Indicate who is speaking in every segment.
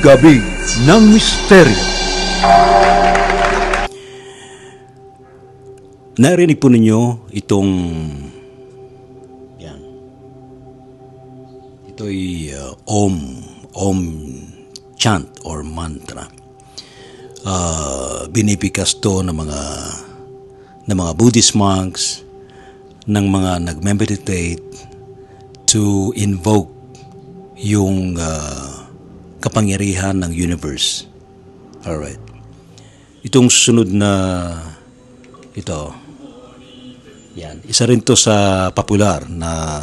Speaker 1: Gabi ng Misteryo.
Speaker 2: Narinig po ninyo itong yan. Ito'y Om chant or mantra. Binipikas to ng mga Buddhist monks, ng mga nag-meditate to invoke yung kapangyarihan ng universe. Alright. Itong sunod na ito, yan. Isa rin to sa popular na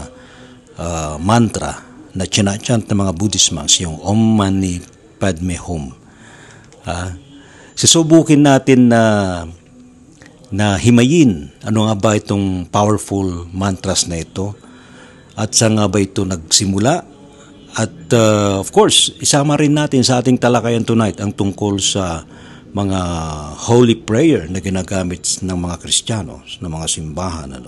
Speaker 2: mantra na chinachant ng mga Buddhist monks, yung Om Mani Padme Hum. Susubukin natin na himayin ano nga ba itong powerful mantras na ito at saan nga ba ito nagsimula at of course isama rin natin sa ating talakayan tonight ang tungkol sa mga holy prayer na ginagamit ng mga Kristiyano ng mga simbahan,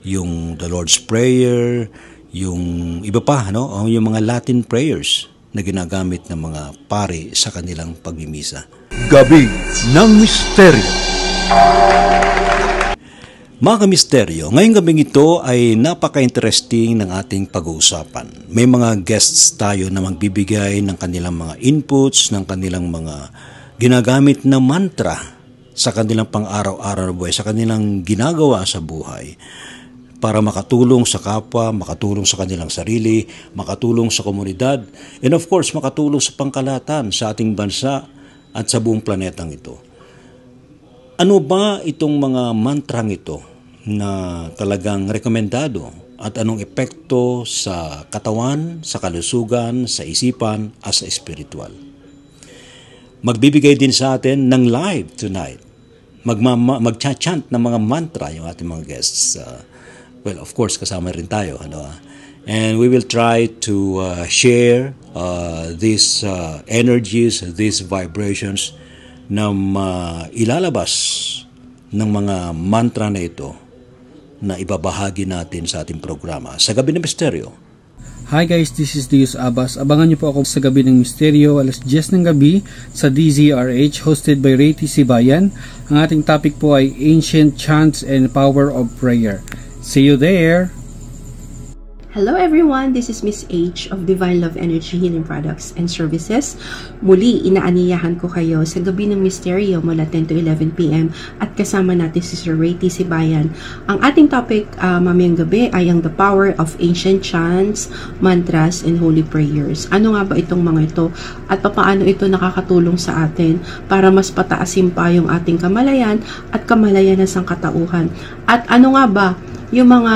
Speaker 2: yung the Lord's Prayer, yung iba pa, yung mga Latin prayers na ginagamit ng mga pari sa kanilang pagmimisa.
Speaker 1: Gabi ng Misteryo.
Speaker 2: Mga kamisteryo, ngayong gabing ito ay napaka-interesting ng ating pag-uusapan. May mga guests tayo na magbibigay ng kanilang mga inputs, ng kanilang mga ginagamit na mantra sa kanilang pang-araw-araw na buhay, sa kanilang ginagawa sa buhay para makatulong sa kapwa, makatulong sa kanilang sarili, makatulong sa komunidad, and of course, makatulong sa pangkalahatan sa ating bansa at sa buong planetang ito. Ano ba itong mga mantrang ito na talagang rekomendado at anong epekto sa katawan, sa kalusugan, sa isipan at sa espiritual? Magbibigay din sa atin ng live tonight. Mag-chant ng mga mantra yung ating mga guests. Well, of course, kasama rin tayo. And we will try to share these energies, these vibrations na ilalabas ng mga mantra na ito na ibabahagi natin sa ating programa sa Gabi ng Misteryo.
Speaker 3: Hi guys, this is Dios Abbas. Abangan niyo po ako sa Gabi ng Misteryo, alas 10 ng gabi sa DZRH, hosted by Ray T. Sibayan. Ang ating topic po ay Ancient Chants and Power of Prayer. See you there!
Speaker 4: Hello everyone, this is Miss H of Divine Love Energy Healing Products and Services. Muli, inaaniyahan ko kayo sa Gabi ng Misteryo mula 10 to 11 p.m. at kasama natin si Sir Ray T. Sibayan. Ang ating topic mamayang gabi ay ang the power of ancient chants, mantras, and holy prayers. Ano nga ba itong mga ito at paano ito nakakatulong sa atin para mas pataasin pa yung ating kamalayan at kamalayan ng sangkatauhan? At ano nga ba yung mga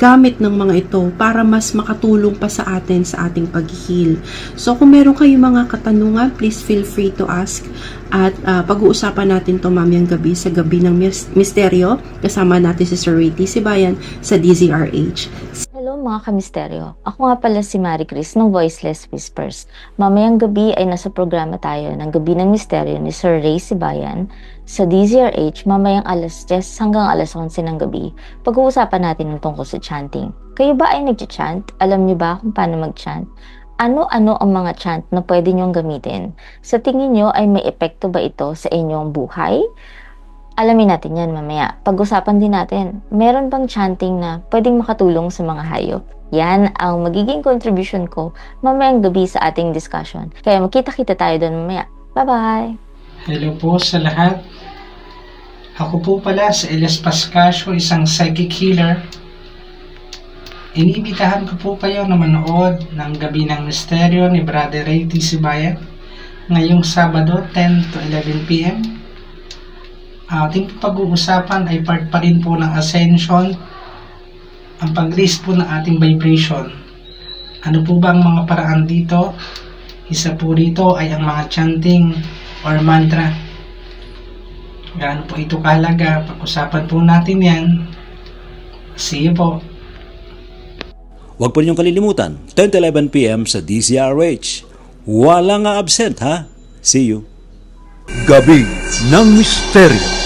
Speaker 4: gamit ng mga ito para mas makatulong pa sa atin sa ating pag-heal. So kung meron kayong mga katanungan, please feel free to ask at pag-uusapan natin ito mamayang gabi sa Gabi ng Misteryo. Kasama natin si Sir Ray T. Sibayan sa DZRH.
Speaker 5: Hello mga kamisteryo. Ako nga pala si Marie Chris ng Voiceless Whispers. Mamayang gabi ay nasa programa tayo ng Gabi ng Misteryo ni Sir Ray Sibayan sa DZRH mamayang alas 10 hanggang alas 11 ng gabi. Pag-uusapan natin ng tungkol sa chanting. Kayo ba ay nag-chant? Alam niyo ba kung paano mag-chant? Ano-ano ang mga chant na pwede niyong gamitin? Sa tingin niyo ay may epekto ba ito sa inyong buhay? Alamin natin yan mamaya. Pag-usapan din natin, meron bang chanting na pwedeng makatulong sa mga hayop? Yan ang magiging contribution ko mamayang gabi sa ating discussion. Kaya magkita-kita tayo doon mamaya. Bye-bye!
Speaker 6: Hello po sa lahat. Ako po pala si Elias Pascasio, isang psychic healer. Iniibitahan ko po kayo na manood ng Gabi ng Misteryo ni Brother Ray T. Sibayan ngayong Sabado 10 to 11 p.m. Ating pag-uusapan ay part pa rin po ng Ascension, ang pag-raise po ng ating vibration. Ano po ba ang mga paraan dito? Isa po rito ay ang mga chanting or mantra. Gaano po ito kahalaga? Pag-usapan po natin yan. See you po.
Speaker 2: Huwag po ninyong kalilimutan, 10 to 11 p.m. sa DZRH. Walang absent, ha? See you.
Speaker 1: Gabi ng Misteryo.